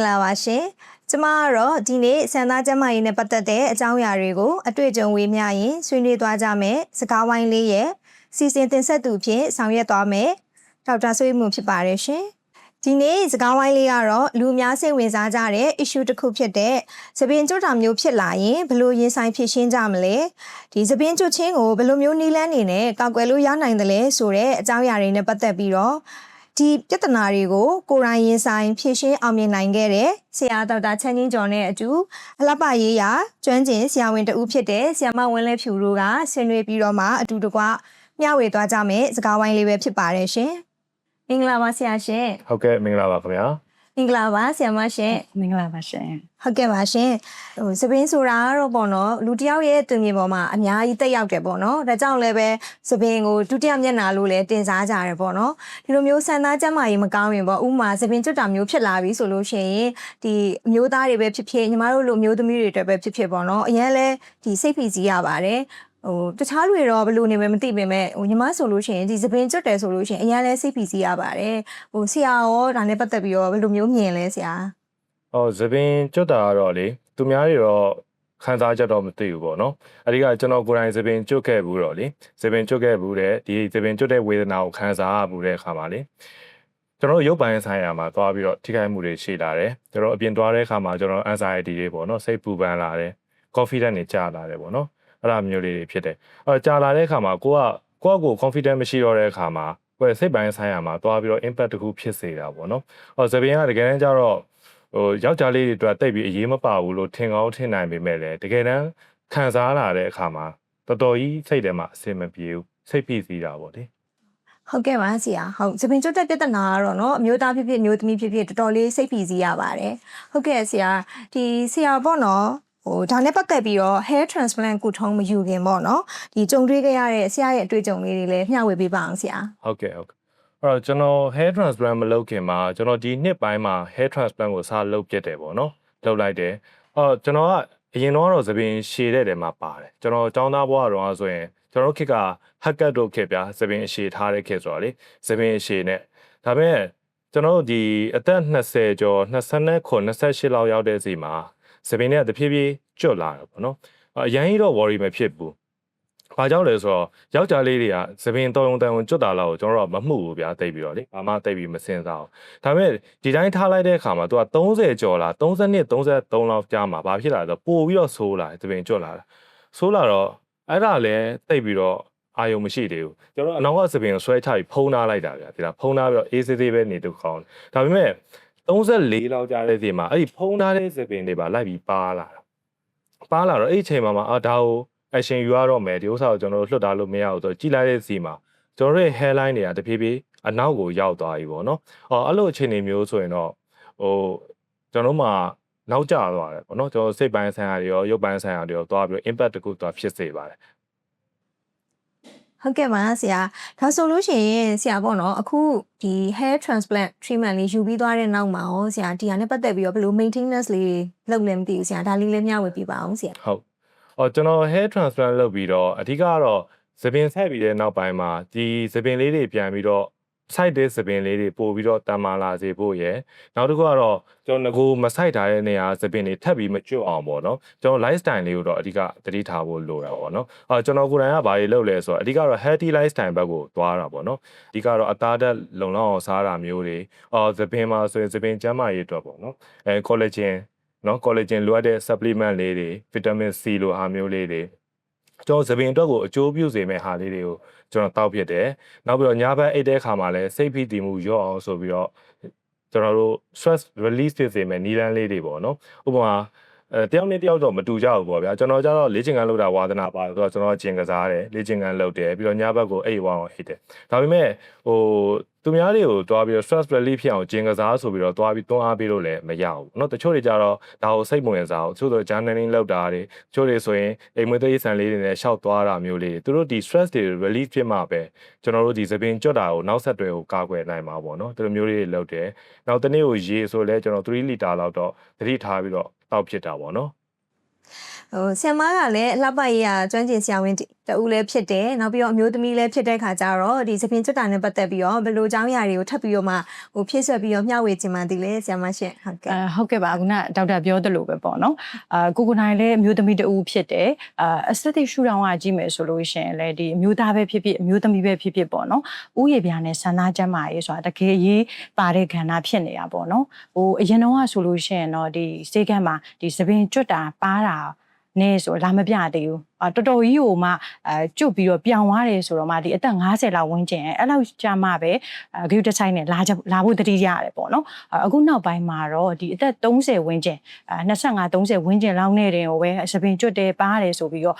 လာပါရှင်ကျမကတော့ဒီနေ့ဆန္ဒကျမကြီးနဲ့ပတ်သက်တဲ့အကြောင်းအရာတွေကိုအတွေ့အကြုံဝေမျှရင်ဆွေးနွေးသွားကြမယ်စကားဝိုင်းလေးရဲ့စီစဉ်တင်ဆက်သူဖြင့်ဆောင်ရွက်သွားမယ်ဒေါက်တာဆွေးမှုဖြစ်ပါတယ်ရှင်ဒီနေ့စကားဝိုင်းလေးကတော့လူအများစိတ်ဝင်စားကြတဲ့ issue တစ်ခုဖြစ်တဲ့သပင်ကျွတ်တာမျိုးဖြစ်လာရင်ဘယ်လိုရင်ဆိုင်ဖြေရှင်းကြမလဲဒီသပင်ကျွတ်ခြင်းကိုဘယ်လိုမျိုးနည်းလမ်းနေနဲ့ကောက်ွယ်လို့ရနိုင်တယ်လဲဆိုတဲ့အကြောင်းအရာတွေနဲ့ပတ်သက်ပြီးတော့ဒီပြဿနာတွေကိုကိုယ်တိုင်ရင်ဆိုင်ဖြေရှင်းအောင်မြင်နိုင်ခဲ့တဲ့ဆရာဒေါက်တာချမ်းချင်းကျော်နဲ့အတူအလှပရေးရာကျွမ်းကျင်ဆရာဝန်တဦးဖြစ်တဲ့ဆရာမဝင်းလဲဖြူတို့ကဆွေးနွေးပြီးတော့မှအတူတကွမျှဝေသွားကြမယ်စကားဝိုင်းလေးပဲဖြစ်ပါတယ်ရှင်မင်္ဂလာပါဆရာရှင်ဟုတ်ကဲ့မင်္ဂလာပါခင်ဗျာမင်္ဂလာပါဆရာမရှင်မင်္ဂလာပါရှင်ဟုတ်ကဲ့ပါရှင်စပင်းဆိုတာတော့ပေါ့နော်လူတယောက်ရဲ့တွင်မြေပေါ်မှာအများကြီးတက်ရောက်တယ်ပေါ့နော်ဒါကြောင့်လည်းပဲစပင်းကိုဒုတိယမျက်နှာလို့လည်းတင်စားကြတယ်ပေါ့နော်ဒီလိုမျိုးဆန္ဒကျမကြီးမကောင်းရင်ပေါ့ဥမာစပင်းကျွတ်တာမျိုးဖြစ်လာပြီဆိုလို့ရှိရင်ဒီအမျိုးသားတွေပဲဖြစ်ဖြစ်ညီမတို့လိုမျိုးသမီးတွေတွေပဲဖြစ်ဖြစ်ပေါ့နော်အရင်လဲဒီစိတ်ဖိစီးရပါတယ်တခြားလူတွေတော့ဘယ်လိုနေမှမသိပေမဲ့ညီမဆိုလို့ရှိရင်ဒီသပင်ကျွတ်တယ်ဆိုလို့ရှိရင်အရင်လဲစိတ်ဖိစီးရပါတယ်ဆရာရောဒါနဲ့ပတ်သက်ပြီးတော့ဘယ်လိုမျိုးမြင်လဲဆရာသပင်ကျွတ်တာကတော့လေသူများတွေတော့ခံစားချက်တော့မသိဘူးပေါ့နော်အဓိကကျွန်တော်ကိုယ်တိုင်သပင်ကျွတ်ခဲ့ဘူးတော့လေသပင်ကျွတ်ခဲ့ဘူးတဲ့ဒီသပင်ကျွတ်တဲ့ဝေဒနာကိုခံစားရဘူးတဲ့အခါမှာလေကျွန်တော်ရုပ်ပိုင်းဆိုင်ရာမှာသွားပြီးတော့ထိခိုက်မှုတွေရှိလာတယ်ကျွန်တော်အပြင်သွားတဲ့အခါမှာကျွန်တော် anxiety တွေပေါ့နော်စိတ်ပူပန်လာတယ် confidence တွေကျလာတယ်ပေါ့နော်အဲ့လိုမျိုးလေးတွေဖြစ်တယ်ကြာလာတဲ့အခါမှာကိုယ့် confidence မရှိတော့တဲ့အခါမှာကိုယ့်စိတ်ပိုင်းဆိုင်ရာမှာသွားပြီးတော့ impact တစ်ခုဖြစ်စေတာပေါ့နော်သပင်ကတကယ်တမ်းကျတော့ယောက်ျားလေးတွေအတွက်တိတ်ပြီးအရေးမပါဘူးလို့ထင်ကောင်းထင်နိုင်ပေမဲ့လည်းတကယ်တမ်းခံစားလာတဲ့အခါမှာတော်တော်ကြီးစိတ်ထဲမှာအဆင်မပြေဘူးစိတ်ဖိစီးတာပေါ့လေဟုတ်ကဲ့ပါဆရာဟုတ်သပင်ကျွတ်တဲ့ပြဿနာကတော့เนาะအမျိုးသားဖြစ်ဖြစ်မျိုးသမီးဖြစ်ဖြစ်တော်တော်လေးစိတ်ဖိစီးရပါတယ်ဟုတ်ကဲ့ဆရာဒီဆရာပေါ့နော်ဒါနဲ့ပတ်သက်ပြီးတော့ hair transplant ကုထုံးမယူခင်ပေါ့နော်ဒီကြုံတွေ့ခဲ့ရတဲ့ဆရာရဲ့အတွေ့အကြုံလေးတွေလည်းမျှဝေပေးပါအောင်ဆရာဟုတ်ကဲ့အဲ့တော့ကျွန်တော် hair transplant မလုပ်ခင်မှာကျွန်တော်ဒီနှစ်ပိုင်းမှာ hair transplant ကိုစလုပ်ပြတယ်ပေါ့နော်လုပ်လိုက်တယ်ကျွန်တော်ကအရင်တော့သပင်ရှည်တဲ့တဲမှာပါတယ်ကျွန်တော်ចောင်းသားဘွားတော့ဆိုရင်ကျွန်တော်ခေတ်က haircut တို့ခေတ်ပြသပင်ရှည်ထားတဲ့ခေတ်ဆိုတော့လေသပင်ရှည်နဲ့ဒါပေမဲ့ကျွန်တော်ဒီအသက်20ကျော်29 28လောက်ရောက်တဲ့စီမှာသပင်နဲ့တဖြည်းဖြည်းကျွတ်လာတယ်ပေါ့နော်အရင်ကြီးတော့ worry မဖြစ်ဘူးဘာကြောင့်လဲဆိုတော့ယောက်ျားလေးတွေကသပင်တော်ုံတန်ကျွတ်တာလောက်ကိုကျွန်တော်တို့မမှုဘူးဗျာတိတ်ပြီးတော့လေဘာမှတိတ်ပြီးမစင်စားဘူးဒါပေမဲ့ဒီတိုင်းထားလိုက်တဲ့အခါမှာသူက30ကျော်လာ32 33လောက်ကြာမှာဘာဖြစ်လာလဲဆိုတော့ပို့ပြီးတော့ဆိုးလာသပင်ကျွတ်လာတာဆိုးလာတော့အဲ့ဒါလည်းတိတ်ပြီးတော့အာယုံမရှိသေးဘူးကျွန်တော်အနောက်ကသပင်ကိုဆွဲချပြီးဖုံးထားလိုက်တာဗျာဒီလားဖုံးထားပြီးတော့အေးစေးသေးပဲနေတော့ကောင်းဒါပေမဲ့34လောက်ကြာတဲ့စီမှာအဲ့ဒီဖုံးထားတဲ့သပင်တွေပါလိုက်ပြီးပါလာတော့အဲ့ဒီအချိန်မှာဒါကို action ယူရတော့မယ်ဒီဥစ္စာကိုကျွန်တော်တို့လွတ်တာလို့မရဘူးဆိုတော့ကြည်လိုက်တဲ့စီမှာကျွန်တော်တို့ရဲ့ hairline တွေကတဖြည်းဖြည်းအနောက်ကိုရောက်သွားပြီပေါ့နော်အဲ့လိုအခြေအနေမျိုးဆိုရင်တော့ကျွန်တော်မှာနောက်ကျသွားတယ်ပေါ့နော်ကျွန်တော်စိတ်ပိုင်းဆိုင်ရာတွေရောရုပ်ပိုင်းဆိုင်ရာတွေရောသွားပြီး impact တခုသွားဖြစ်စေပါတယ်ဟုတ်ကဲ့ပါဆရာဒါဆိုလို့ရှိရင်ဆရာပေါ့နော်အခုဒီ hair transplant treatment လေးယူပြီးသွားတဲ့နောက်မှာရောဆရာဒီဟာနဲ့ပတ်သက်ပြီးတော့ဘယ်လို maintenance လေးလုပ်လဲမသိဘူးဆရာဒါလေးလည်းမျှဝေပြပါအောင်ဆရာဟုတ်ကျွန်တော် hair transplant လုပ်ပြီးတော့အဓိကကတော့သပင်ဆက်ပြီးတဲ့နောက်ပိုင်းမှာဒီသပင်လေးတွေပြန်ပြီးတော့ site တဲ့သပင်လေးတွေပို့ပြီးတော့တန်မာလာစေဖို့ရယ်နောက်တစ်ခုကတော့ကျွန်တော်ငကိုမဆိုင်ထားတဲ့နေရာသပင်တွေထပ်ပြီးမကျွတ်အောင်ပေါ့နော်ကျွန်တော် lifestyle လေးကိုတော့အဓိကသတိထားဖို့လိုတာပေါ့နော်ကျွန်တော်ကိုယ်တိုင်ကဘာတွေလုပ်လဲဆိုတော့အဓိကတော့ healthy lifestyle ဘက်ကိုသွားတာပေါ့နော်အဓိကတော့အသားဓာတ်လုံလောက်အောင်စားတာမျိုးတွေသပင်မှာဆိုရင်သပင်ကျန်းမာရေးအတွက်ပေါ့နော်collagen နော် collagen လိုအပ်တဲ့ supplement လေးတွေ vitamin C လိုဟာမျိုးလေးတွေကျွန်တော်သပင်အတွက်ကိုအကျိုးပြုစေမယ့်ဟာလေးတွေကိုကျွန်တော်တောက်ဖြစ်တယ်နောက်ပြီးတော့ညဘက်အိတ်တဲ့အခါမှာလည်းစိတ်ဖိတည်မှုလျော့အောင်ဆိုပြီးတော့ကျွန်တော်တို့ stress release ဖြစ်စေမယ့်နည်းလမ်းလေးတွေပေါ့နော်ဥပမာတယောက်နဲ့တယောက်တော့မတူကြဘူးပေါ့ဗျာကျွန်တော်ကျတော့လေ့ကျင့်ခန်းလုပ်တာဝါသနာပါဆိုတော့ကျွန်တော်ကျင်ကစားတယ်လေ့ကျင့်ခန်းလုပ်တယ်ပြီးတော့ညဘက်ကိုအိတ်ဝအောင်ဟိတ်တယ်ဒါပေမဲ့သူများတွေကိုတွားပြီးတော့ stress relief ဖြစ်အောင်ကျင်ကစားဆိုပြီးတော့တွားပြီးတွန်းအားပေးလို့လည်းမရဘူးเนาะတချို့တွေကြတော့ဒါကိုစိတ်မဝင်စားဘူးတချို့ဆို journaling လုပ်တာတွေတချို့တွေဆိုရင်အိမ်မွေးသေးဆန်လေးတွေနဲ့ရှောက်သွားတာမျိုးလေးသူတို့ဒီ stress တွေ relief ဖြစ်မှပဲကျွန်တော်တို့ဒီသပင်ကျွတ်တာကိုနောက်ဆက်တွဲကိုကာကွယ်နိုင်မှာပေါ့เนาะဒီလိုမျိုးလေးတွေလုပ်တယ်နောက်တစ်နေ့ကိုရေဆိုလဲကျွန်တော်3 liter လောက်တော့သတိထားပြီးတော့တောက်ဖြစ်တာပေါ့เนาะဟ ဆရာမကလည်းအလှပရေးကျွမ်းကျင်ဆရာဝန်တဦးလည်းဖြစ်တယ်နောက်ပြီးတော့အမျိုးသမီးလည်းဖြစ်တဲ့ခါကျတော့ဒီသပင်ကျွတ်တာနဲ့ပတ်သက်ပြီးတော့ဘယ်လိုအကြောင်းအရာတွေကိုထပ်ပြီးတော့မှဖြည့်ဆွက်ပြီးတော့မျှဝေချင်မှဒီလေဆရာမရှင်ဟုတ်ကဲ့ဟုတ်ကဲ့ပါခုနဒေါက်တာပြောသလိုပဲပေါ့နော်ကိုကိုနိုင်လည်းအမျိုးသမီးတဦးဖြစ်တယ်aesthetic ရှုထောင့်ကကြည့်မယ်ဆိုလို့ရှိရင်လည်းဒီအမျိုးသားပဲဖြစ်ဖြစ်အမျိုးသမီးပဲဖြစ်ဖြစ်ပေါ့နော်ဥယျာဉ်ပြားနဲ့ဆန္ဒကျမ်းမာရေးဆိုတာတကယ်ရေးပါတဲ့ကဏ္ဍဖြစ်နေတာပေါ့နော်အရင်တော့ဆိုလို့ရှိရင်တော့ဒီစေကန်းမှာဒီသပင်ကျွတ်တာပါတာနေဆိုလာမပြသေးဘူးတော်တော်ကြီးကိုမှကျွတ်ပြီးတော့ပြောင်းသွားတယ်ဆိုတော့မှဒီအသက်50လောက်ဝန်းကျင်အဲ့လောက်ကြာမှပဲဂရုတစိုက်နဲ့လာဖို့တတိရတယ်ပေါ့နော်အခုနောက်ပိုင်းမှာတော့ဒီအသက်30ဝန်းကျင်25 30ဝန်းကျင်လောက်နဲ့တင်ကိုပဲသပင်ကျွတ်တယ်ပါတယ်ဆိုပြီးတော့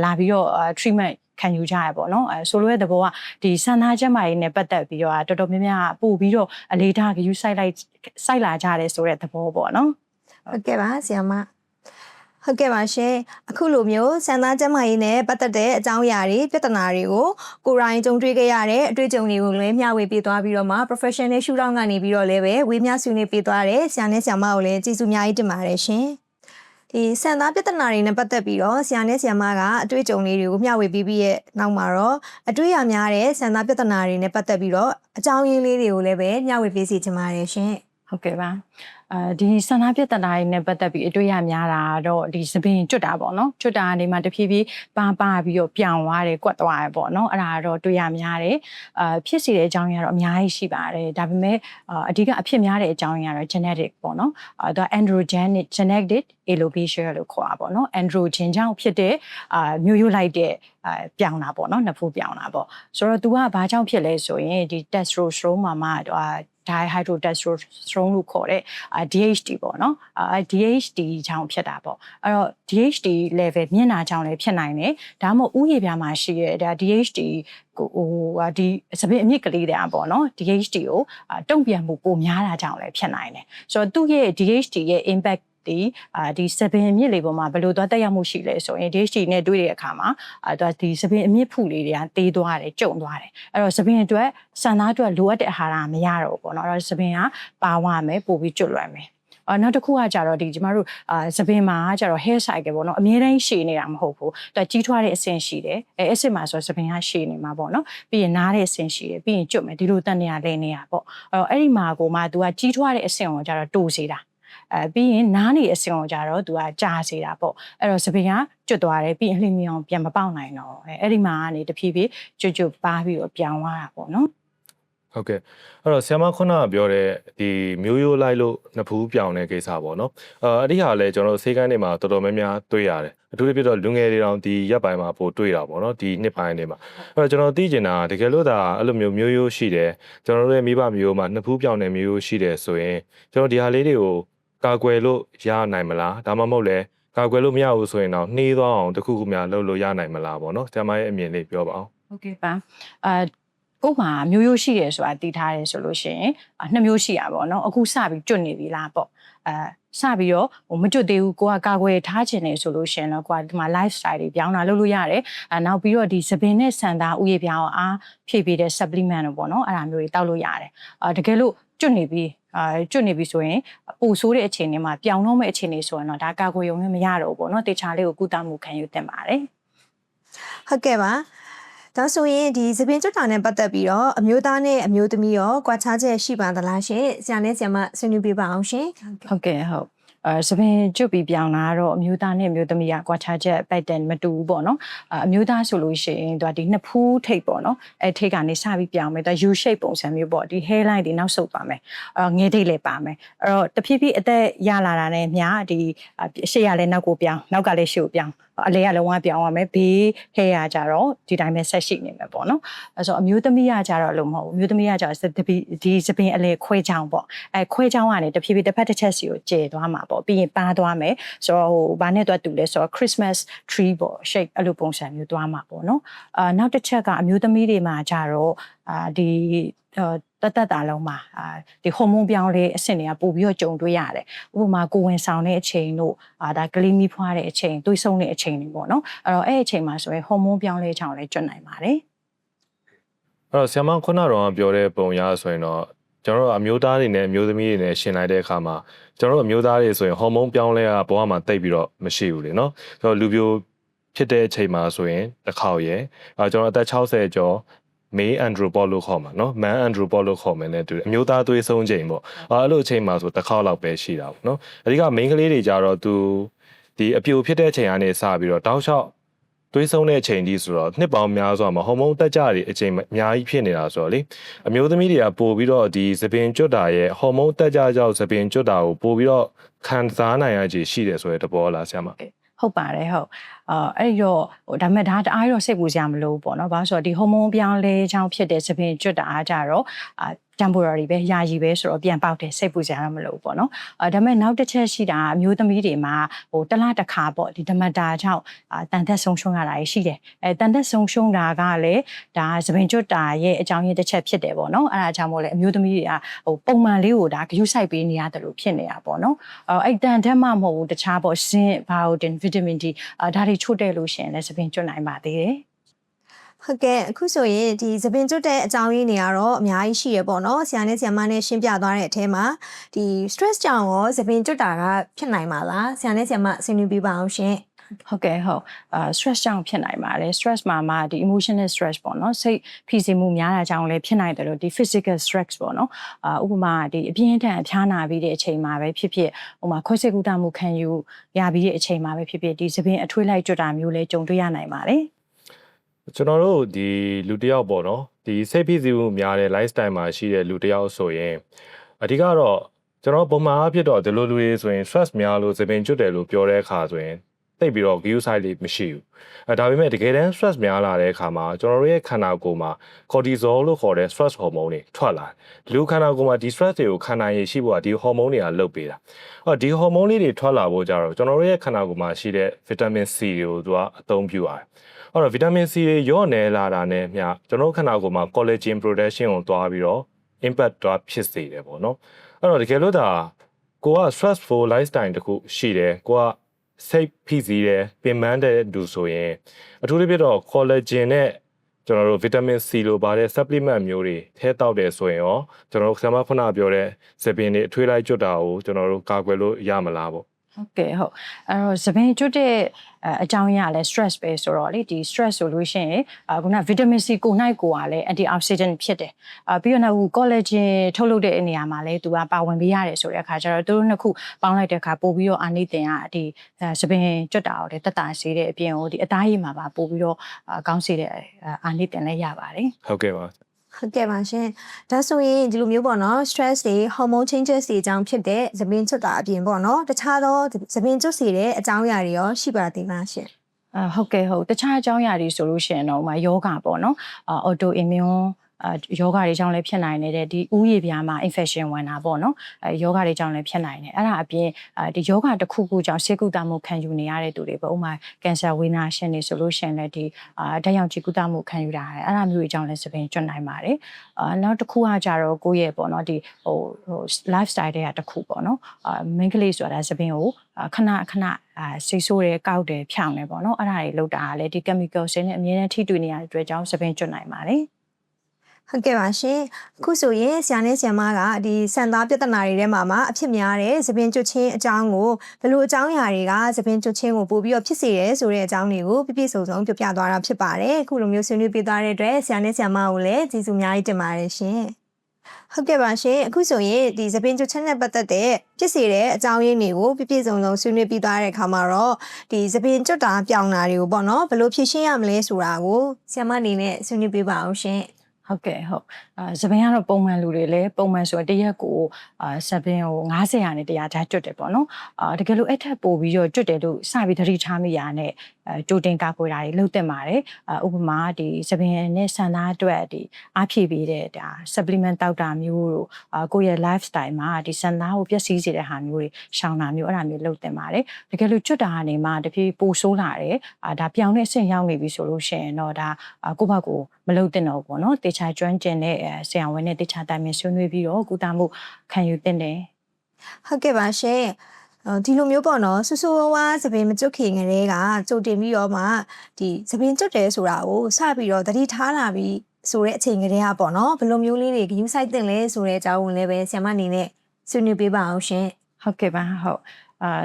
လာပြီးတော့ treatment ခံယူကြရပေါ့နော်ဆိုလိုတဲ့သဘောကဒီဆန္ဒကျန်းမာရေးနဲ့ပတ်သက်ပြီးတော့တော်တော်များများပို့ပြီးတော့အလေးထားဂရုစိုက်လာကြတယ်ဆိုတဲ့သဘောပေါ့နော်ဟုတ်ကဲ့ပါဆရာမဟုတ်ကဲ့ပါရှင်အခုလိုမျိုးဆန္ဒကျန်းမာရေးနဲ့ပတ်သက်တဲ့အကြောင်းအရာတွေပြဿနာတွေကိုကိုယ်တိုင်ကြုံတွေ့ခဲ့ရတဲ့အတွေ့အကြုံတွေကိုလည်းမျှဝေပေးသွားပြီးတော့မှ professional ရှုထောင့်ကနေပြီးတော့လည်းပဲဝေမျှဆွေးနွေးပေးသွားတဲ့ဆရာနဲ့ဆရာမကိုလည်းကျေးဇူးအများကြီးတင်ပါတယ်ရှင်ဒီဆန္ဒပြဿနာတွေနဲ့ပတ်သက်ပြီးတော့ဆရာနဲ့ဆရာမကအတွေ့အကြုံလေးတွေကိုမျှဝေပေးပြီးရဲ့နောက်မှာတော့အတွေ့အကြုံများတဲ့ဆန္ဒပြဿနာတွေနဲ့ပတ်သက်ပြီးတော့အကြောင်းရင်းလေးတွေကိုလည်းပဲမျှဝေပေးစီချင်ပါတယ်ရှင်ဟုတ်ကဲ့ပါဒီဆန္ဒပြဿနာတွေနဲ့ပတ်သက်ပြီးအတွေ့အကြုံများတာတော့ဒီသပင်ကျွတ်တာပေါ့နော်ကျွတ်တာနေမှာတဖြည်းဖြည်းပါပြီးတော့ပြောင်းသွားတယ်ကွက်သွားတယ်ပေါ့နော်အဲ့ဒါတော့တွေ့ရများတယ်ဖြစ်စီတဲ့အကြောင်းရင်းကတော့အများကြီးရှိပါတယ်ဒါပေမဲ့အဓိကအဖြစ်များတဲ့အကြောင်းရင်းကတော့ genetic ပေါ့နော်သူက androgenic genetic alopecia လို့ခေါ်တာပေါ့နော် androgen ကြောင့်ဖြစ်တဲ့မျိုးရိုးလိုက်တဲ့ပြောင်းတာပေါ့နော်နှစ်ဖူးပြောင်းတာပေါ့ဆိုတော့ तू ကဘာကြောင့်ဖြစ်လဲဆိုရင်ဒီ testosterone မှာdihydrotestosterone လို့ခေါ်တဲ့ DHT ပေါ့နော်DHT ကြောင့်ဖြစ်တာပေါ့အဲ့တော့ DHT level မြင့်တာကြောင့်လည်းဖြစ်နိုင်တယ်ဒါမှမဟုတ်ဥယျာဉ်ပြားမှာရှိရတဲ့ DHT ဒီစပင်အမြင့်ကလေးတွေပေါ့နော် DHT ကိုတုံ့ပြန်မှုပိုများတာကြောင့်လည်းဖြစ်နိုင်တယ်ဆိုတော့သူ့ရဲ့ DHT ရဲ့ impactဒီစပင်အမြင့်လေးပေါ်မှာဘယ်လိုသွားတက်ရောက်မှုရှိလဲဆိုရင် DHT နဲ့တွေ့တဲ့အခါမှာဒီစပင်အမြင့်ဖူလေးတွေကတေးသွားတယ်ကျုံသွားတယ်အဲ့တော့စပင်အတွက်ဆန္ဒအတွက်လိုအပ်တဲ့အာဟာရမရတော့ဘူးပေါ့နော်အဲ့တော့စပင်ကပါဝါမယ်ပို့ပြီးကျွတ်လွယ်မယ်နောက်တစ်ခုကကြတော့ဒီကျမတို့စပင်မှာကြတော့ hair cycle ပေါ့နော်အမြဲတမ်းရှည်နေတာမဟုတ်ဘူးသူကြီးထွားတဲ့အဆင့်ရှိတယ်အဆင့်မှာဆိုစပင်ကရှည်နေမှာပေါ့နော်ပြီးရင်နားတဲ့အဆင့်ရှိတယ်ပြီးရင်ကျွတ်မယ်ဒီလိုတက်နေရလဲနေတာပေါ့အဲ့ဒီမှာကိုမှ तू ကကြီးထွားတဲ့အဆင့်ကိုကြတော့တိုးစေတာပြီးရင်နားနေအစင်ကိုကြတော့ तू ကကြာစေတာပေါ့အဲ့တော့စပင်ကကျွတ်သွားတယ်ပြီးရင်အလှမြင်အောင်ပြန်မပေါက်နိုင်တော့အဲ့ဒီမှာကနေတဖြည်းဖြည်းကျွတ်ပါပြီးတော့ပြောင်းသွားတာပေါ့နော်ဟုတ်ကဲ့အဲ့တော့ဆရာမခုနကပြောတဲ့ဒီမျိုးရိုးလိုက်လို့နှစ်ဖူးပြောင်းတဲ့ကိစ္စပေါ့နော်အဲ့ဒီဟာလည်းကျွန်တော်ဆေးကန်းတွေမှာတော်တော်များများတွေ့ရတယ်အထူးသဖြင့်တော့လူငယ်တွေတောင်ဒီရက်ပိုင်းမှာပို့တွေ့တာပေါ့နော်ဒီနှစ်ပိုင်းတွေမှာအဲ့တော့ကျွန်တော်သိချင်တာတကယ်လို့ဒါအဲ့လိုမျိုးရိုးရှိတယ်ကျွန်တော်တို့ရဲ့မိဘမျိုးမှာနှစ်ဖူးပြောင်းတဲ့မျိုးရှိတယ်ဆိုရင်ကျွန်တော်ဒီဟာလေးတွေကိုကာကွယ်လို့ရနိုင်မလားဒါမှမဟုတ်လဲကာကွယ်လို့မရဘူးဆိုရင်တော့နှေးသွားအောင်တခုခုများလုပ်လို့ရနိုင်မလားပေါ့နော်ဆရာမရဲ့အမြင်လေးပြောပါအောင်ဟုတ်ကဲ့ပါကို့မှာမျိုးရိုးရှိတယ်ဆိုတာသိထားတယ်ဆိုလို့ရှိရင်နှစ်မျိုးရှိရပါတော့အခုစပြီးကျွတ်နေပြီလားပေါ့စပြီးတော့မကျွတ်သေးဘူးကိုကကာကွယ်ထားခြင်းနေဆိုလို့ရှိရင်တော့ကိုကဒီမှာ lifestyle တွေပြောင်းလာလုပ်လို့ရတယ်နောက်ပြီးတော့ဒီစပင်နဲ့ဆန်သားဥယျာဉ်ပြောင်းအားဖြည့်ပေးတဲ့ supplement တို့ပေါ့နော်အဲ့ဒါမျိုးတွေတောက်လို့ရတယ်တကယ်လို့ကျွတ်နေပြီဆိုရင်ပိုဆိုးတဲ့အခြေအနေမှာပြောင်းတော့မဲ့အခြေအနေဆိုရင်တော့ဒါကာကွယ်ရုံနဲ့မရတော့ဘူးပေါ့နော်တေချာလေးကိုကုသမှုခံယူသင့်ပါတယ်ဟုတ်ကဲ့ပါဒါဆိုရင်ဒီသပင်ကျွတ်တာနဲ့ပတ်သက်ပြီးတော့အမျိုးသားနဲ့အမျိုးသမီးရောကွာခြားချက်ရှိပါသလားရှင်ဆရာနဲ့ဆရာမဆွေးနွေးပေးပါအောင်ရှင်ဟုတ်ကဲ့ဟုတ်စပင်ကျွတ်ပြီးပြောင်းလာတော့အမျိုးသားနဲ့အမျိုးသမီးကကွာခြားချက်ပိုက်တယ်မတူဘူးပေါ့နော်အမျိုးသားဆိုလို့ရှိရင်သူကဒီနှစ်ဖူးထိပ်ပေါ့နော်ထိပ်ကနေစပြီးပြောင်းမယ်သူ U shape ပုံစံမျိုးပေါ့ဒီ hair line တွေနောက်ဆုတ်ပါမယ်ငယ်ထိပ်လည်းပါမယ်အဲ့တော့တဖြည်းဖြည်းအသက်ရလာတာနဲ့မြားဒီရှေ့ရလည်းနောက်ကိုပြောင်းနောက်ကလည်းရှေ့ကိုပြောင်းအလဲကလုံးဝပြောင်းရမယ်ဘေး hair ရကြတော့ဒီတိုင်းပဲဆက်ရှိနေမယ်ပေါ့နော်အဲ့ဆိုအမျိုးသမီးရကြတော့လို့မဟုတ်ဘူးအမျိုးသမီးရကြဒီစပင်အလဲခွဲချောင်းပေါ့ခွဲချောင်းကနေတဖြည်းဖြည်းတစ်ဖက်တစ်ချက်စီကိုကျဲသွားမှာပေါ့ပြီးရင်ပါသွားမယ်ဆိုတော့ဘာနဲ့တူလဲဆိုတော့ Christmas tree ပေါ့ shape အဲ့လိုပုံစံမျိုးသွားမှာပေါ့နော်နောက်တစ်ချက်ကအမျိုးသမီးတွေမှာကြတော့ဒီတတာလုံးမှာဒီဟော်မုန်းပြောင်းလဲအဆင့်တွေကပို့ပြီးတော့ကြုံတွေ့ရတယ်ဥပမာကိုဝင်ဆောင်တဲ့အချိန်တို့ဒါကလေးမီးဖွားတဲ့အချိန်သွေးဆုံးတဲ့အချိန်တွေပေါ့နော်အဲ့တော့အဲ့အချိန်မှာဆိုရင်ဟော်မုန်းပြောင်းလဲချောင်းလဲကျွတ်နိုင်ပါတယ်အဲ့တော့ဆရာမခုနကတော့ပြောတဲ့ပုံရဆိုရင်တော့ကျွန်တော်တို့အမျိုးသားတွေနဲ့အမျိုးသမီးတွေနဲ့ရှင်လိုက်တဲ့အခါမှာ ကျွန်တော်တို့အမျိုးသားတွေဆိုရင်ဟော်မုန်းပြောင်းလဲကဘဝမှာတိတ်ပြီးတော့မရှိဘူးလေနော်ဆိုတော့လူပြိုဖြစ်တဲ့အချိန်မှာဆိုရင်တစ်ခေါက်ရယ်ကျွန်တော်အသက်60ကျော်မေးအန်ဒရိုပေါ်လို့ခေါ်မှာနော်မန်အန်ဒရိုပေါ်လို့ခေါ်မယ်နဲ့တူတယ်အမျိုးသားသွေးဆုံးချိန်ပေါ့အဲ့လိုအချိန်မှာဆိုတစ်ခေါက်လောက်ပဲရှိတာပေါ့နော်အဓိက main ကလေးတွေကြတော့သူဒီအပြိုဖြစ်တဲ့အချိန်ကနေစပြီးတော့တောက်လျှောက်သွေးဆုံးတဲ့အချိန်ကြီးဆိုတော့နှစ်ပေါင်းများစွာမှာဟော်မုန်းတက်ကြတွေအချိန်အများကြီးဖြစ်နေတာဆိုတော့လေအမျိုးသမီးတွေကပို့ပြီးတော့ဒီသပင်ကျွတ်တာရဲ့ဟော်မုန်းတက်ကြကြောင့်သပင်ကျွတ်တာကိုပို့ပြီးတော့ခံစားနိုင်ရခြင်းရှိတယ်ဆိုတဲ့သဘောလားဆရာမဟုတ်ပါတယ်ဟုတ်အဲ့တော့ဒါမဲ့ဒါတအားတော့စိတ်ပူစရာမလိုဘူးပေါ့နော်ဘာလို့ဆိုတော့ဒီဟော်မုန်းပြောင်းလဲချောင်းဖြစ်တဲ့သပင်ကျွတ်တာအားကြတော့temporary ပဲယာယီပဲဆိုတော့ပြန်ပေါက်တယ်စိတ်ပူစရာတော့မလိုဘူးပေါ့နော်ဒါမဲ့နောက်တစ်ချက်ရှိတာအမျိုးသမီးတွေမှာတစ်လတစ်ခါပေါ့ဒီဓမ္မတာကြောင့်တန်သက်ဆုံးရှုံးရတာရှိတယ်တန်သက်ဆုံးရှုံးတာကလည်းဒါသပင်ကျွတ်တာရဲ့အကြောင်းရင်းတစ်ချက်ဖြစ်တယ်ပေါ့နော်အဲ့ဒါကြောင့်မို့လဲအမျိုးသမီးတွေကပုံမှန်လေးကိုဒါဂရုစိုက်ပေးနေရတယ်လို့ဖြစ်နေတာပေါ့နော်အဲ့တန်သက်မှမဟုတ်ဘူးတခြားပေါ့ဇင်းဘိုတင်ဗီတာမင် D ဒါတွေချို့တဲ့လို့ရှိရင်လည်းသပင်ကျွတ်နိုင်ပါသေးတယ်ဟုတ်ကဲ့အခုဆိုရင်ဒီသပင်ကျွတ်တဲ့အကြောင်းရင်းတွေကတော့အများကြီးရှိရပေါ့နော်ဆရာနဲ့ဆရာမနဲ့ရှင်းပြသွားတဲ့အထဲမှာဒီ stress ကြောင့်ရောသပင်ကျွတ်တာကဖြစ်နိုင်ပါလားဆရာနဲ့ဆရာမဆွေးနွေးပြပါအောင်ရှင်ဟုတ်ကဲ့ဟုတ်stress ကြောင့်ဖြစ်နိုင်ပါတယ် stress မှာဒီ emotional stress ပေါ့နော်စိတ်ဖိစီးမှုများတာကြောင့်လည်းဖြစ်နိုင်တယ်လို့ဒီ physical stress ပေါ့နော်ဥပမာဒီအပြင်းထန်အဖျားနာပြီးတဲ့အချိန်မှာပဲဖြစ်ဖြစ်ဥပမာခွဲစိတ်ကူးတာမှုခံယူရပြီးတဲ့အချိန်မှာပဲဖြစ်ဖြစ်ဒီသပင်အထွေးလိုက်ကျွတ်တာမျိုးလည်းကြုံတွေ့ရနိုင်ပါတယ်ကျွန်တော်တို့ဒီလူတစ်ယောက်ပေါ့နော်ဒီစိတ်ဖိစီးမှုများတဲ့ lifestyle မှာရှိတဲ့လူတစ်ယောက်ဆိုရင်အဓိကတော့ကျွန်တော်ပုံမှန်အဖြစ်တော့ဒီလိုလူတွေဆိုရင် stress များလို့သပင်ကျွတ်တယ်လို့ပြောတဲ့အခါဆိုရင်တိတ်ပြီးတော့ view side လေးမရှိဘူးဒါပေမဲ့တကယ်တမ်း stress များလာတဲ့အခါမှာကျွန်တော်တို့ရဲ့ခန္ဓာကိုယ်မှာ cortisol လို့ခေါ်တဲ့ stress hormone တွေထွက်လာတယ်လူခန္ဓာကိုယ်မှာဒီ stress တွေကိုခံနိုင်ရရှိဖို့ကဒီ hormone တွေကလုပ်ပေးတာဒီ hormone လေးတွေထွက်လာဖို့ကြတော့ကျွန်တော်တို့ရဲ့ခန္ဓာကိုယ်မှာရှိတဲ့ vitamin C တွေကိုသူကအသုံးပြုရတယ်အဲ့တော့ vitamin C တွေရော့နေလာတာနဲ့မျှကျွန်တော်ခန္ဓာကိုယ်မှာ collagen production ကိုတွားပြီးတော့ impact တွားဖြစ်စေတယ်ပေါ့နော်အဲ့တော့တကယ်လို့ဒါကိုက stressful lifestyle တခုရှိတယ်ကိုကစိတ်ဖိစီးတယ်ပင်ပန်းတဲ့လူဆိုရင်အထူးသဖြင့်တော့ collagen နဲ့ကျွန်တော်တို့ vitamin C လိုပါတဲ့ supplement မျိုးတွေထဲတောက်တယ်ဆိုရင်ရောကျွန်တော်တို့ဆရာမခုနပြောတဲ့သပင်တွေအထွေးလိုက်ကျွတ်တာကိုကျွန်တော်တို့ကာကွယ်လို့ရမလားပေါ့ဟုတ်ကဲ့ဟုတ်အဲ့တော့သပင်ကျွတ်တဲ့အကြောင်းရင်းကလည်း stress ပဲဆိုတော့လေဒီ stress ဆိုလို့ရှိရင်ခုန vitamin C ကိုနိုင်ကိုကလည်း antioxidant ဖြစ်တယ်ပြီးတော့နောက် collagen ထုတ်လုပ်တဲ့နေရာမှာလည်းသူကပါဝင်ပေးရတယ်ဆိုတဲ့အခါကျတော့သူတို့နှစ်ခုပေါင်းလိုက်တဲ့အခါပို့ပြီးတော့အာနိသင်ကဒီသပင်ကျွတ်တာကိုလည်းတက်တာစေတဲ့အပြင်ကိုဒီအသားရည်မှာပါပို့ပြီးတော့ကောင်းစေတဲ့အာနိသင်လည်းရပါတယ်ဟုတ်ကဲ့ပါဟုတ်ကဲ့ပါရှင်ဒါဆိုရင်ဒီလိုမျိုးပေါ့နော် stress တွေ hormone changes တွေအကြောင်းဖြစ်တဲ့သပင်ကျွတ်တာအပြင်ပေါ့နော်တခြားသောသပင်ကျွတ်စေတဲ့အကြောင်းအရာတွေရောရှိပါသေးလားရှင်ဟုတ်ကဲ့ဟုတ်တခြားအကြောင်းအရာတွေဆိုလို့ရှိရင်တော့ဥမာယောဂပေါ့နော် autoimmuneယောဂတွေကြောင့်လည်းဖြစ်နိုင်နေတဲ့ဒီဥယျာဉ်ပြားမှာ infection ဝင်တာပေါ့နော်ယောဂတွေကြောင့်လည်းဖြစ်နိုင်တယ်အဲ့ဒါအပြင်ဒီယောဂတစ်ခုခုကြောင့်ဆေးကုသမှုခံယူနေရတဲ့သူတွေပေါ့ဥမာကင်ဆာဝေဒနာရှင်တွေဆိုလို့ရှိရင်လည်းဒီဓာတ်ရောင်ခြည်ကုသမှုခံယူတာအဲ့ဒါမျိုးတွေကြောင့်လည်းသပင်ကျွတ်နိုင်ပါတယ်နောက်တစ်ခုကကြတော့ကိုယ့်ရဲ့ပေါ့နော်ဒီlifestyle တွေကတစ်ခုပေါ့နော်မိန်းကလေးဆိုတာသပင်ကိုခဏစိတ်ဆိုးတယ်ကောက်တယ်ဖြောင်းတယ်ပေါ့နော်အဲ့ဒါတွေလောက်တာလည်းဒီ chemical တွေနဲ့အမြဲတမ်းထိတွေ့နေရတဲ့အတွက်ကြောင့်သပင်ကျွတ်နိုင်ပါတယ်ဟုတ်ကဲ့ပါရှင်အခုဆိုရင်ဆရာနဲ့ဆရာမကဒီဆန်သားပြဿနာတွေထဲမှာအဖြစ်များတဲ့သပင်ကျွတ်ခြင်းအကြောင်းကိုဘယ်လိုအကြောင်းအရာတွေကသပင်ကျွတ်ခြင်းကိုပို့ပြီးတော့ဖြစ်စေရဲဆိုတဲ့အကြောင်းတွေကိုပြည့်စုံပြောပြသွားတာဖြစ်ပါတယ်အခုလိုမျိုးဆွေးနွေးပြသွားတဲ့အတွက်ဆရာနဲ့ဆရာမကိုလည်းကျေးဇူးအများကြီးတင်ပါတယ်ရှင်ဟုတ်ကဲ့ပါရှင်အခုဆိုရင်ဒီသပင်ကျွတ်ခြင်းနဲ့ပတ်သက်တဲ့ဖြစ်စေတဲ့အကြောင်းရင်းတွေကိုပြည့်စုံဆွေးနွေးပြီးသွားတဲ့အခါမှာတော့ဒီသပင်ကျွတ်တာပြောင်းတာတွေကိုပေါ့နော်ဘယ်လိုဖြေရှင်းရမလဲဆိုတာကိုဆရာမအနေနဲ့ဆွေးနွေးပြပါအောင်ရှင်ဟုတ်ကဲ့ဟုတ်သပင်ကတော့ပုံမှန်လူတွေလည်းပုံမှန်ဆိုတရက်ကိုသပင်ကို90ရာနဲ့100ဓာတ်ကျွတ်တယ်ပေါ့နော်တကယ်လို့အဲ့ထက်ပိုပြီးတော့ကျွတ်တယ်လို့စပြီးသတိထားမိရတဲ့ကြိုတင်ကာကွယ်တာတွေလုပ်တင်ပါတယ်ဥပမာဒီသပင်နဲ့ဆန်သားအတွက်ဒီအားဖြည့်ပေးတဲ့ဒါ supplement တောက်တာမျိုးတို့ကိုယ့်ရဲ့ lifestyle မှာဒီဆန်သားကိုပျက်စီးစေတဲ့ဟာမျိုးတွေရှောင်တာမျိုးအဲ့ဒါမျိုးလုပ်တင်ပါတယ်တကယ်လို့ကျွတ်တာကနေမှတဖြည်းပိုဆိုးလာတယ်ဒါပြောင်းတဲ့အဆင့်ရောက်နေပြီဆိုလို့ရှိရင်တော့ဒါကိုယ့်ဘက်ကိုမလုပ်တင်တော့ဘူးပေါ့နော်တေချာကျွမ်းကျင်တဲ့ဆရာဝန်နဲ့တေချာတိုင်ပင်ဆွေးနွေးပြီးတော့ကုသမှုခံယူတင်တယ်ဟုတ်ကဲ့ပါရှင်ဒီလိုမျိုးပေါ့နော်ဆူဆူဝါးသပင်မကျွတ်ခင်ကလေးကကြိုတင်ပြီးတော့မှဒီသပင်ကျွတ်တယ်ဆိုတာကိုစပြီးတော့သတိထားလာပြီးဆိုတဲ့အချိန်ကလေးကပေါ့နော်ဘယ်လိုမျိုးလေးတွေဂရုစိုက်တင်လဲဆိုတဲ့အကြောင်းကိုလည်းပဲဆရာမအနေနဲ့ဆွေးနွေးပေးပါအောင်ရှင် ဟုတ်ကဲ့ပါဟုတ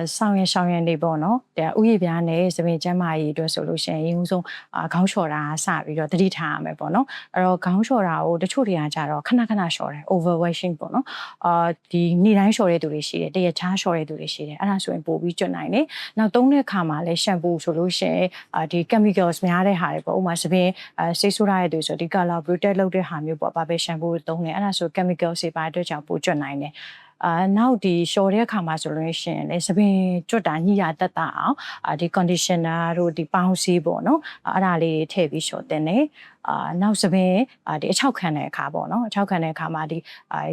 ်ဆောင်ရနေပေါ့နော်ဒါဥယျာဉ်ပြားနဲ့သပင်ကျမ်းမာရေးအတွက်ဆိုလို့ရှိရင်အရင်ဆုံးခေါင်းလျှော်တာစပြီးတော့သတိထားရမယ်ပေါ့နော်အဲ့တော့ခေါင်းလျှော်တာကိုတချို့တွေကကြတော့ခဏလျှော်တယ် overwashing ပေါ့နော်ဒီနေ့တိုင်းလျှော်တဲ့သူတွေရှိတယ်တရက်ချားလျှော်တဲ့သူတွေရှိတယ်အဲ့ဒါဆိုရင်ပိုပြီးကျွတ်နိုင်တယ်နောက်သုံးတဲ့အခါမှာလည်း shampoo ဆိုလို့ရှိရင်ဒီ chemicals များတဲ့ဟာတွေပေါ့ဥပမာသပင်စိတ်ဆိုးရတဲ့သူဆိုဒီ color protect လုပ်တဲ့ဟာမျိုးပေါ့ဘာပဲ shampoo သုံးတယ်အဲ့ဒါဆို chemicals တွေပါအတွက်ကြောင့်ပိုကျွတ်နိုင်တယ်နောက်ဒီ short တဲ့အခါမှာဆိုလို့ရှိရင်လည်းသပင်ကျွတ်တာညှိရတတ်တာအောင်ဒီ conditioner တို့ဒီ ပေါင်းစည်းပေါ့နော်အဲ့ဒါလေးတွေထည့်ပြီး short တင်တယ်နောက်သပင်ဒီအချောက်ခံတဲ့အခါပေါ့နော်အချောက်ခံတဲ့အခါမှာဒီ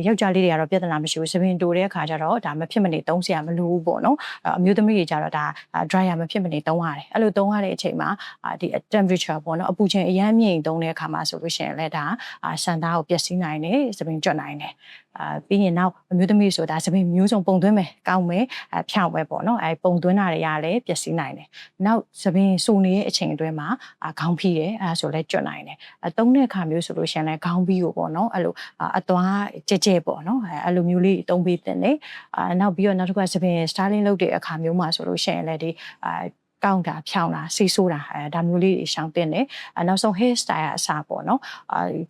ယောက်ျားလေးတွေကတော့ပြဿနာမရှိဘူးသပင်တိုတဲ့အခါကျတော့ဒါမဖြစ်မနေသုံးစရာမလိုဘူးပေါ့နော်အမျိုးသမီးတွေကျတော့ဒါ dryer မဖြစ်မနေသုံးရတယ်အဲ့လိုသုံးရတဲ့အချိန်မှာဒီ temperature ပေါ့နော်အပူချိန်အရမ်းမြင့်သုံးတဲ့အခါမှာဆိုလို့ရှိရင်လည်းဒါစံသားကိုပျက်စီးနိုင်တယ်သပင်ကျွတ်နိုင်တယ်ပြီးရင်နောက်အမျိုးသမီးဆိုတာသပင်မျိုးစုံပုံသွင်းမယ်ကောင်းမယ်ဖြောင်းမယ်ပေါ့နော်ပုံသွင်းတာတွေကလည်းပျက်စီးနိုင်တယ်နောက်သပင်စုံနေတဲ့အချိန်အတွင်းမှာခေါင်းဖိတယ်အဲဒါဆိုလည်းကျွတ်နိုင်တယ်သုံးတဲ့အခါမျိုးဆိုလို့ရှိရင်လည်းခေါင်းပြီးကိုပေါ့နော်အဲ့လိုအသွားကြဲပေါ့နော်အဲ့လိုမျိုးလေးသုံးပေးတင်တယ်နောက်ပြီးတော့နောက်တစ်ခုကသပင် styling လုပ်တဲ့အခါမျိုးမှာဆိုလို့ရှိရင်လည်းဒီကောင်းတာဖြောင်းတာစိတ်ဆိုးတာဒါမျိုးလေးရှောင်တင်တယ်နောက်ဆုံး hair style အစားပေါ့နော်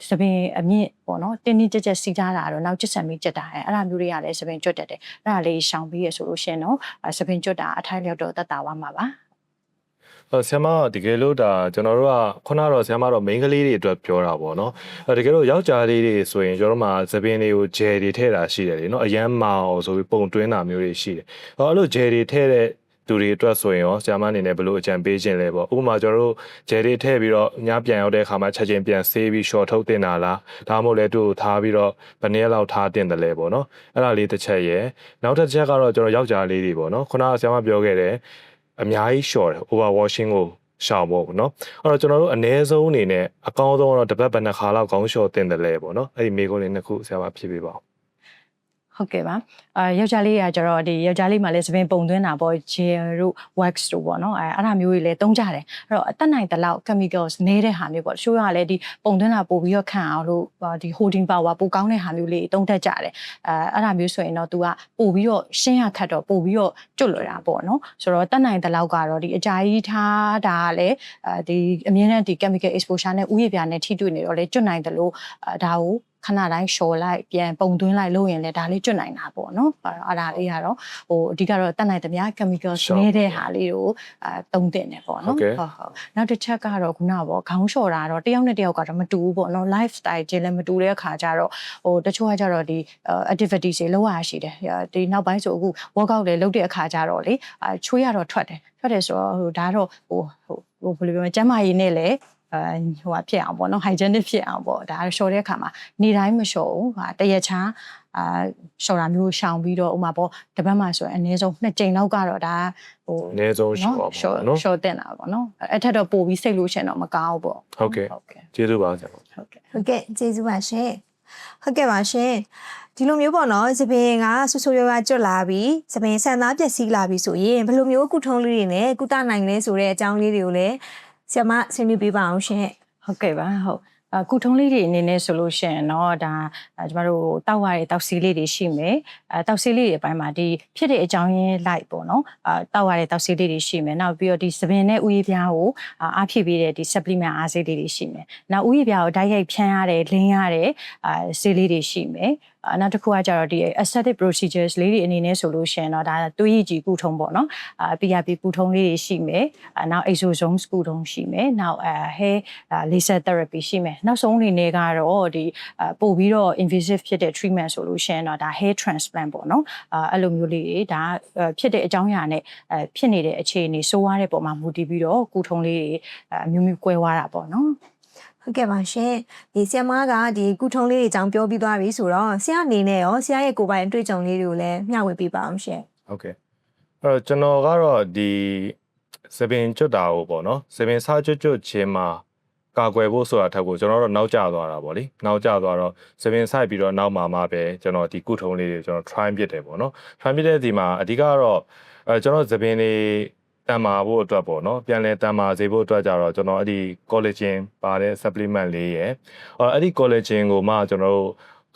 သပင်အမြင့်ပေါ့နော်တင်းတင်းကြပ်ကြပ်စီးထားတာတော့နောက်ကျစ်ဆံမိကျက်တာအဲ့ဒါမျိုးတွေကလည်းသပင်ကျွတ်တတ်တယ်အဲ့ဒါလေးရှောင်ပြီးရဆိုလို့ရှိရင်တော့သပင်ကျွတ်တာအထိုက်လျောက်တော့တတ်တာဝမှာပါဆရာမတကယ်လို့ဒါကျွန်တော်တို့ကခုနတော့ဆရာမတော့ main ကလေးတွေအတွက်ပြောတာပေါ့နော်တကယ်လို့ယောက်ျားလေးတွေဆိုရင်ကျွန်တော်တို့မှာသပင်တွေကိုဂျယ်တွေထည့်တာရှိတယ်လေနော်အရန်မောင်ဆိုပြီးပုံတွင်းတာမျိုးတွေရှိတယ်အဲ့လိုဂျယ်တွေထည့်တဲ့သူတွေအတွက်ဆိုရင်ရောဆရာမအနေနဲ့ဘယ်လိုအကြံပေးခြင်းလဲပေါ့ဥပမာကျွန်တော်တို့ဂျယ်တွေထည့်ပြီးတော့ညပြန်ရောက်တဲ့အခါမှာချက်ချင်းပြန်ဆေးပြီး short ထုတ်တင်တာလားဒါမှမဟုတ်လဲသူ့ကိုထားပြီးတော့ဘယ်နည်းလောက်ထားတင်တယ်လဲပေါ့နော်အဲ့ဒါလေးတစ်ချက်ရယ်နောက်တစ်ချက်ကတော့ကျွန်တော်ယောက်ျားလေးတွေပေါ့နော်ခုနကဆရာမပြောခဲ့တယ်အများကြီး short over washing ကိုရှောင်ဖို့ပေါ့နော်အဲ့တော့ကျွန်တော်တို့အ ਨੇ ဆုံးအနေနဲ့အကောင်းဆုံးတော့တစ်ပတ်ဘယ်နှခါလောက်ခေါင်းလျှော်တင်တယ်လဲပေါ့နော်အဲ့ဒီမိကုန်းလေးနှစ်ခုဆရာမဖြည့်ပေးပါဦးဟုတ်ကဲ့ပါယောက်ျားလေးကကျတော့ဒီယောက်ျားလေးမှလည်းသပင်ပုံသွင်းတာပေါ့ gel တို့ wax တို့ပေါ့နော်အဲ့ဒါမျိုးတွေလည်းသုံးကြတယ်အဲ့တော့အတက်နိုင်တဲ့လောက် chemicals နေတဲ့ဟာမျိုးပေါ့တချို့ကလည်းဒီပုံသွင်းတာပို့ပြီးတော့ခံအောင်လို့ဒီ holding power ပိုကောင်းတဲ့ဟာမျိုးလေးသုံးတတ်ကြတယ်အဲ့ဒါမျိုးဆိုရင်တော့ तू ကပို့ပြီးတော့ရှင်းရခတ်တော့ပို့ပြီးတော့ကျွတ်လွယ်တာပေါ့နော်ဆိုတော့တက်နိုင်တဲ့လောက်ကတော့ဒီအကြာကြီးထားတာကလည်းဒီအမြဲတမ်းဒီ chemical exposure နဲ့ဥယျာဉ်ပြားနဲ့ထိတွေ့နေတော့လေကျွတ်နိုင်တယ်လို့ဒါကိုခဏတိုင်းလျှော်လိုက်ပြန်ပုံသွင်းလိုက်လို့ရင်လည်းဒါလေးကျွတ်နိုင်တာပေါ့နော်အဲ့ဒါလေးကတော့အဓိကတော့တတ်နိုင်သမျှ chemicals နေတဲ့ဟာလေးကိုသုံးတင်တယ်ပေါ့နော်ဟုတ်နောက်တစ်ချက်ကတော့ခုနကပေါ့ခေါင်းလျှော်တာတော့တယောက်နဲ့တယောက်ကတော့မတူဘူးပေါ့နော် lifestyle ချင်းလည်းမတူတဲ့အခါကျတော့တချို့ကကျတော့ဒီ activities တွေလုပ်ရရှိတယ်ဒီနောက်ပိုင်းဆိုအခု workout တွေလုပ်တဲ့အခါကျတော့လေချွေးရတော့ထွက်တယ်ဆိုတော့ဒါတော့ဘယ်လိုပြောမလဲကျန်းမာရေးနဲ့လည်းဖြစ်အောင်ပေါ့နော် hygienic ဖြစ်အောင်ပေါ့ဒါလျှော်တဲ့အခါမှာနေတိုင်းမလျှော်ဘူးတရက်ချာလျှော်တာမျိုးရှောင်ပြီးတော့ဥမာပေါ့တပတ်မှဆိုရင်အနည်းဆုံး2ကြိမ်လောက်ကတော့ဒါအနည်းဆုံးလျှော်ပါပေါ့နော်လျှော်တင်တာပေါ့နော်အဲ့ထက်တော့ပိုပြီးစိတ်လို့ရှင်တော့မကောင်းဘူးပေါ့ဟုတ်ကဲ့ကျေးဇူးပါဆရာဟုတ်ကဲ့ကျေးဇူးပါရှင်ဟုတ်ကဲ့ပါရှင်ဒီလိုမျိုးပေါ့နော်သပင်ကဆူဆူရွာရွာကျွတ်လာပြီးသပင်ဆန်သားပျက်စီးလာပြီးဆိုရင်ဘယ်လိုမျိုးကုထုံးလေးတွေနဲ့ကုသနိုင်လဲဆိုတဲ့အကြောင်းလေးတွေကိုလည်းဆရာမဆွေးနွေးပေးပါအောင်ရှင်ဟုတ်ကဲ့ပါဟုတ်ကုထုံးလေးတွေအနေနဲ့ဆိုလို့ရှိရင်တော့ဒါကျမတို့တောက်ရတဲ့တောက်စီလေးတွေရှိမယ်တောက်စီလေးတွေအပိုင်းမှာဒီဖြစ်တဲ့အကြောင်းရင်းလိုက်ပေါ့နော်တောက်ရတဲ့တောက်စီလေးတွေရှိမယ်နောက်ပြီးတော့ဒီသပင်နဲ့ဥယျာဉ်ပြားကိုအားဖြည့်ပေးတဲ့ဒီ supplement အားဆေးလေးတွေရှိမယ်နောက်ဥယျာဉ်ပြားကိုဓာတ်ရိုက်ဖြန်းရတဲ့လင်းရတဲ့ဆေးလေးတွေရှိမယ်နောက်တစ်ခုကကြတော့ဒီ aesthetic procedures လေးတွေအနေနဲ့ဆိုလို့ရှိရင်တော့ဒါသွေးရည်ကြည်ကုထုံးပေါ့နော် PRP ကုထုံးလေးတွေရှိမယ်နောက် exosomes ကုထုံးရှိမယ်နောက် hair laser therapy ရှိမယ်နောက်ဆုံးအနေနဲ့ကတော့ဒီပို့ပြီးတော့ invasive ဖြစ်တဲ့ treatment ဆိုလို့ရှိရင်တော့ဒါ hair transplant ပေါ့နော်အဲ့လိုမျိုးလေးတွေဒါဖြစ်တဲ့အကြောင်းအရာနဲ့ဖြစ်နေတဲ့အခြေအနေဆိုးရတဲ့ပုံမှာမူတည်ပြီးတော့ကုထုံးလေးတွေမျိုးကွဲသွားတာပေါ့နော်ဟုတ်ကဲ့ပါရှင်ဒီဆရာမကဒီကုထုံးလေးတွေအကြောင်းပြောပြီးသွားပြီဆိုတော့ဆရာအနေနဲ့ရောဆရာရဲ့ကိုယ်ပိုင်အတွေ့အကြုံလေးတွေကိုလည်းမျှဝေပေးပါအောင်ရှင်ဟုတ်ကဲ့အဲ့တော့ကျွန်တော်ကတော့ဒီသပင်ကျွတ်တာကိုပေါ့နော်သပင်စားကျွတ်ခြင်းမှာကာကွယ်ဖို့ဆိုတာထက်ကိုကျွန်တော်တို့နောက်ကျသွားတာပေါ့လေနောက်ကျသွားတော့သပင်ဆိုင်ပြီးတော့နောက်မှာပဲကျွန်တော်ဒီကုထုံးလေးတွေကျွန်တော် try ပြစ်တယ်ပေါ့နော် try ပြစ်တဲ့ဒီမှာအဓိကတော့ကျွန်တော်သပင်လေးတန်မာဖို့အတွက်ပေါ့နော်ပြန်လဲတန်မာစေဖို့အတွက်ကြတော့ကျွန်တော်အဲ့ဒီ collagen ပါတဲ့ supplement လေးရယ်အဲ့ဒီ collagen ကိုမှကျွန်တော်တို့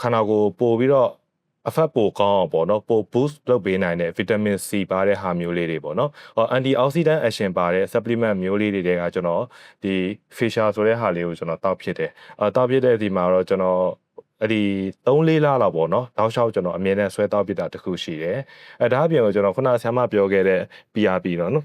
ခန္ဓာကိုယ်ပို့ပြီးတော့ အဖက်ပိုကောင်းအောင်ပေါ့နော်ပို boost လုပ်ပေးနိုင်တဲ့ vitamin C ပါတဲ့ဟာမျိုးလေးတွေပေါ့နော် antioxidant action ပါတဲ့ supplement မျိုးလေးတွေကကျွန်တော်ဒီ facial ဆိုတဲ့ဟာလေးကိုကျွန်တော်တောက်ဖြစ်တယ်တောက်ဖြစ်တဲ့ဒီမှာတော့ကျွန်တော်အဲ့ဒီ3-4လလောက်ပေါ့နော်တောက်လျှောက်ကျွန်တော်အမြဲတမ်းဆွဲတောက်ပြတာတစ်ခုရှိတယ်ဒါအပြင်ကိုကျွန်တော်ခုနဆရာမပြောခဲ့တဲ့ PRP တော့နော်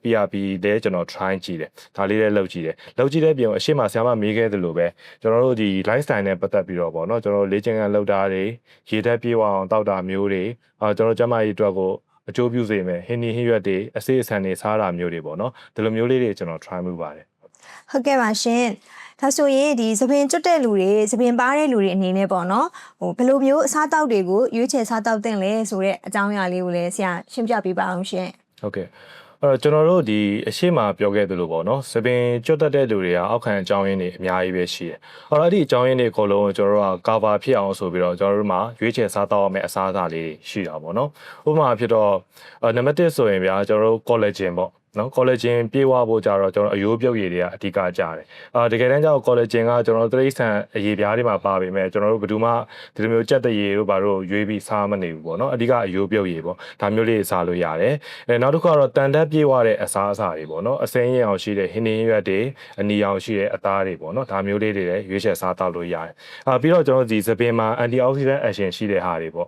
PRP လည်းကျွန်တော် try ကြည့်တယ်ဒါလေးလည်းလုပ်ကြည့်တယ်လုပ်ကြည့်တဲ့ပြင်အရှိမဆရာမမေးခဲ့သလိုပဲကျွန်တော်တို့ဒီ lifestyle နဲ့ပတ်သက်ပြီးတော့ပေါ့နော်ကျွန်တော်လေ့ကျင့်ခန်းလုပ်တာတွေရေဓာတ်ပြေဝအောင်တောက်တာမျိုးတွေကျွန်တော်ကျန်းမာရေးအတွက်ကိုအကျိုးပြုစေမယ်ဟင်းနီဟင်းရွက်တွေအစိအဆန်တွေစားတာမျိုးတွေပေါ့နော်ဒီလိုမျိုးလေးတွေကျွန်တော် try မှုပါတယ်ဟုတ်ကဲ့ပါရှင်ဒါဆိုရင်ဒီသပင်ကျွတ်တဲ့လူတွေသပင်ပါတဲ့လူတွေအနေနဲ့ပေါ့နော်ဘယ်လိုမျိုးအစားအသောက်တွေကိုရွေးချယ်စားသောက်သင့်လဲဆိုတဲ့အကြောင်းအရာလေးကိုလည်းဆရာရှင်းပြပေးပါအောင်ရှင်ဟုတ်ကဲ့အဲ့တော့ကျွန်တော်တို့ဒီအရှိမပြောခဲ့သလိုပေါ့နော်သပင်ကျွတ်တဲ့လူတွေကအောက်ခံအကြောင်းရင်းတွေအများကြီးပဲရှိတယ်အဲ့ဒီအကြောင်းရင်းတွေအကုန်လုံးကျွန်တော်တို့က cover ဖြစ်အောင်ဆိုပြီးတော့ကျွန်တော်တို့မှာရွေးချယ်စားသောက်ရမယ့်အစားအစာလေးရှိတာပေါ့နော်ဥပမာဖြစ်တော့နံပါတ်1ဆိုရင်ဗျာကျွန်တော်တို့ collagen ပေါ့နော် collagen ပြေဝဖို့ကြတော့ကျွန်တော်အယိုးပြုတ်ရည်တွေကအဓိကကြတယ်တကယ်တမ်းကျတော့ collagen ကကျွန်တော်တို့တိရစ္ဆာန်အရည်ပြားတွေမှာပါပေမဲ့ကျွန်တော်တို့ဘယ်သူမှဒီလိုမျိုးကြက်တရည်တို့ဘာလို့ရွေးပြီးစားမနေဘူးပေါ့နော်အဓိကအယိုးပြုတ်ရည်ပေါ့ဒါမျိုးလေးစားလို့ရတယ်နောက်တစ်ခုကတော့တန်တက်ပြေဝတဲ့အစားအစာတွေပေါ့နော်အစိမ်းရအောင်ရှိတဲ့ဟင်းရွက်တွေအနီအောင်ရှိတဲ့အသားတွေပေါ့နော်ဒါမျိုးလေးတွေလည်းရွေးချယ်စားသောက်လို့ရတယ်ပြီးတော့ကျွန်တော်ဒီသပင်မှာ antioxidant action ရှိတဲ့ဟာတွေပေါ့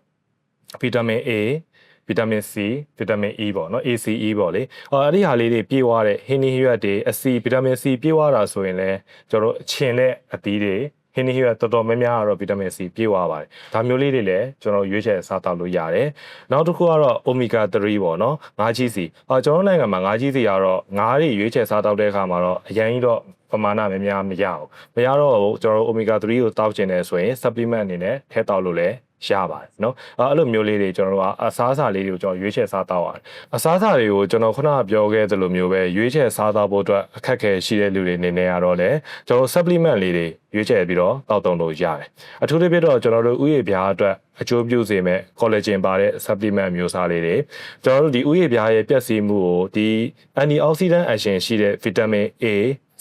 vitamin A vitamin C vitamin E ပေါ့နော် ACE ပေါ့လေအဲ့ဒီဟာလေးတွေပြေးသွားတဲ့ဟင်းနီရွက်တွေအစီ vitamin C ပြေးသွားတာဆိုရင်လည်းကျွန်တော်တို့ခြင်တဲ့အသီးတွေဟင်းနီရွက်တော်တော်များများကတော့ vitamin C ပြေးသွားပါတယ်ဒါမျိုးလေးတွေလည်းကျွန်တော်ရွေးချယ်စားသောက်လို့ရတယ်နောက်တစ်ခုကတော့ omega 3ပေါ့နော်ငါးကြီးစီကျွန်တော်နိုင်ငံမှာငါးကြီးစီကတော့ငါးတွေရွေးချယ်စားသောက်တဲ့အခါမှာတော့အရင်ကြီးတော့ပမာဏများများမရဘူးမရတော့ကျွန်တော်တို့ omega 3ကိုတောက်ကျင်တယ်ဆိုရင် supplement အနေနဲ့ထည့်တောက်လို့လည်းရပါတယ်နော်အဲ့လိုမျိုးလေးတွေကျွန်တော်တို့ကအစားအစာလေးတွေကိုကျွန်တော်ရွေးချယ်စားတော့ရတယ်အစားအစာတွေကိုကျွန်တော်ခုနကပြောခဲ့သလိုမျိုးပဲရွေးချယ်စားတော့ဖို့အတွက်အခက်အခဲရှိတဲ့လူတွေအနေနဲ့ကတော့လေကျွန်တော် supplement လေးတွေရွေးချယ်ပြီးတော့တောက်တုံလို့ရတယ်အထူးသဖြင့်တော့ကျွန်တော်တို့ဥယျာဉ်ပြားအတွက်အကျိုးပြုစေမဲ့ collagen ပါတဲ့ supplement မျိုးစားလေးတွေကျွန်တော်တို့ဒီဥယျာဉ်ပြားရဲ့ပျက်စီးမှုကိုဒီ antioxidant action ရှိတဲ့ vitamin A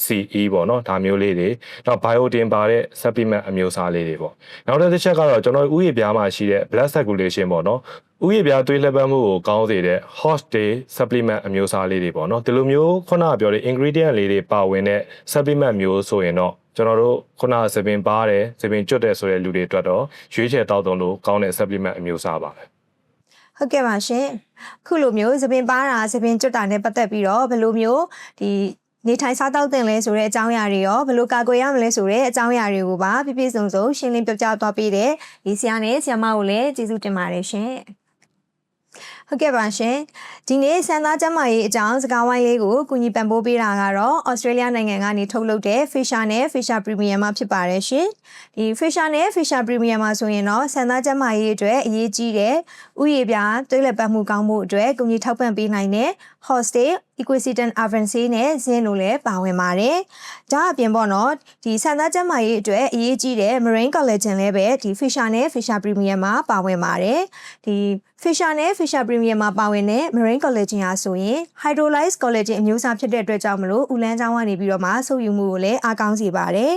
CE ပေါ့နော်ဒါမျိုးလေးတွေနောက် biotin ပါတဲ့ supplement အမျိုးအစားလေးတွေပေါ့နောက်တစ်ချက်ကတော့ကျွန်တော်ဥယျာဉ်ပြားမှာရှိတဲ့ blood circulation ပေါ့နော်ဥယျာဉ်ပြားသွေးလှည့်ပတ်မှုကိုကောင်းစေတဲ့ horse day supplement အမျိုးအစားလေးတွေပေါ့နော်ဒီလိုမျိုးခုနကပြောတဲ့ ingredient လေးတွေပါဝင်တဲ့ supplement မျိုးဆိုရင်တော့ကျွန်တော်တို့ခုနသပင်ပါတယ်သပင်ကျွတ်တယ်ဆိုတဲ့လူတွေအတွက်တော့ရွေးချယ်တောက်တုံလို့ကောင်းတဲ့ supplement အမျိုးအစားပါပဲဟုတ်ကဲ့ပါရှင်ခုလိုမျိုးသပင်ပါတာသပင်ကျွတ်တာနဲ့ပတ်သက်ပြီးတော့ဘယ်လိုမျိုးဒီနေထိုင်စားသောက်တင်လဲဆိုတဲ့အကြောင်းအရာတွေရောဘယ်လိုကာကွယ်ရမလဲဆိုတဲ့အကြောင်းအရာတွေကိုပါပြပြစုံစုံရှင်းလင်းပြပြသွားပေးတယ်ဒီဆရာနဲ့ဆရာမကိုလည်းကျေးဇူးတင်ပါတယ်ရှင်ဟုတ်ကဲ့ပါရှင်ဒီနေ့စံသားကျန်းမာရေးအကြောင်းစကားဝိုင်းလေးကိုကူညီပံ့ပိုးပေးတာကတော့ Australia နိုင်ငံကနေထုတ်လုပ်တဲ့ Fisher နဲ့ Fisher Premium မှာဖြစ်ပါတယ်ရှင်ဒီ Fisher နဲ့ Fisher Premium မှာဆိုရင်တော့စံသားကျန်းမာရေးအတွက်အရေးကြီးတဲ့ဥယျာဉ်ပြားသွေးလက်ပတ်မှုကောင်းမှုအတွက်ကူညီထောက်ပံ့ပေးနိုင်တဲ့ Hostel Equisitant Avancy နဲ့ Zinc တို့လည်းပါဝင်ပါတယ်ဒါအပြင်ပေါ့နော်ဒီစံသားကျန်းမာရေးအတွက်အရေးကြီးတဲ့ Marine Collagen လည်းပဲဒီ Fisher နဲ့ Fisher Premium မှာပါဝင်ပါတယ်ဒီ Fisher နဲ့ Fisher Premium မှာပါဝင်တဲ့ Marine Collagen ဟာဆိုရင် Hydrolyzed Collagen အမျိုးအစားဖြစ်တဲ့အတွက်ကြောင့်မလို့ဦးလန်းချောင်းကနေပြီးတော့မှဆုပ်ယူမှုကိုလည်းအားကောင်းစေပါတယ်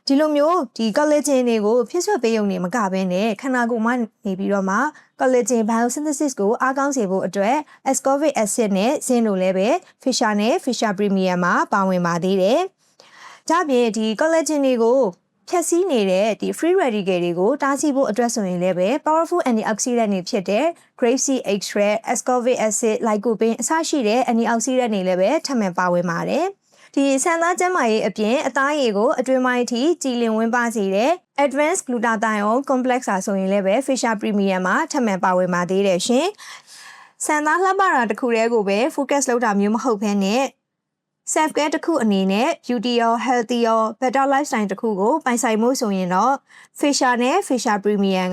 ဒီလိုမျိုးဒီ collagen တွေကိုဖြစ်ဆွဲပေးုံနေမကဘဲနဲ့ခန္ဓာကိုယ်မှာနေပြီးတော့မှ collagen biosynthesis ကိုအားကောင်းစေဖို့အတွက် ascorbic acid နဲ့ zinc တို့လည်းပဲ Fisher နဲ့ Fisher Premium မှာပါဝင်ပါသေးတယ်။ဒါပြင်ဒီ collagen တွေကိုဖြည့်ဆည်းနေတဲ့ဒီ free radical တွေကိုတားဆီးဖို့အတွက်ဆိုရင်လည်းပဲ powerful antioxidant တွေဖြစ်တဲ့ grape seed extract, ascorbic acid, lycopene အစရှိတဲ့ antioxidant တွေလည်းပဲထပ်မံပါဝင်ပါတယ်။ဒီဆန်သားကျန်းမာရေးအပြင်အသားရည်ကိုအတွင်းပိုင်းအထိကြည်လင်ဝန်းပါစေတဲ့ advanced glutathione complex ဆိုရင်လည်းပဲ Fisher Premium မှာထပ်မံပါဝင်ပါသေးတယ်ရှင်။ဆန်သားလှပတာတစ်ခုတည်းကိုပဲ focus လုပ်တာမျိုးမဟုတ်ဘဲနဲ့ self care တစ်ခုအနေနဲ့ beauty ရော healthy ရော better lifestyle တစ်ခုကိုပိုင်ဆိုင်မှုဆိုရင်တော့ Fisher နဲ့ Fisher Premium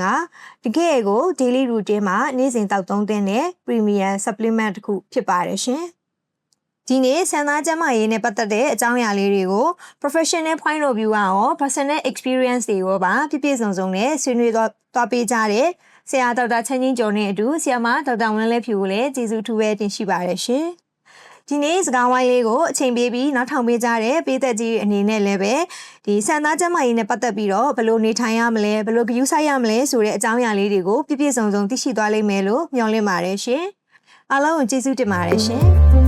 ကတကယ်ကို daily routine မှာနေ့စဉ်တောက်သုံးတဲ့ premium supplement တစ်ခုဖြစ်ပါတယ်ရှင်။ဒီနေ့ဆန်သားကျန်းမာရေးနဲ့ပတ်သက်တဲ့အကြောင်းအရာလေးတွေကို professional point of view ရော personal experience တွေကိုပါပြည့်စုံစုံနဲ့ဆွေးနွေးသွားပေးကြတဲ့ဆရာဒေါက်တာချမ်းချင်းကျော်နဲ့အတူဆရာမဒေါက်တာဝင်းလဲဖြူကိုလည်းကျေးဇူးထူးပဲတင်ရှိပါတယ်ရှင် ဒီနေ့စကားဝိုင်းလေးကိုအချိန်ပေးပြီးနောက်ထောင်ပေးကြတဲ့ပေးသက်ကြီးအနေနဲ့လည်းပဲဒီဆန္ဒကျန်းမာရေးနဲ့ပတ်သက်ပြီးတော့ဘယ်လိုနေထိုင်ရမလဲဘယ်လိုဂရုစိုက်ရမလဲဆိုတဲ့အကြောင်းအရာလေးတွေကိုပြည့်ပြည့်စုံစုံသိရှိသွားလိမ့်မယ်လို့မျှော်လင့်ပါတယ်ရှင်အားလုံးကိုကျေးဇူးတင်ပါတယ်ရှင်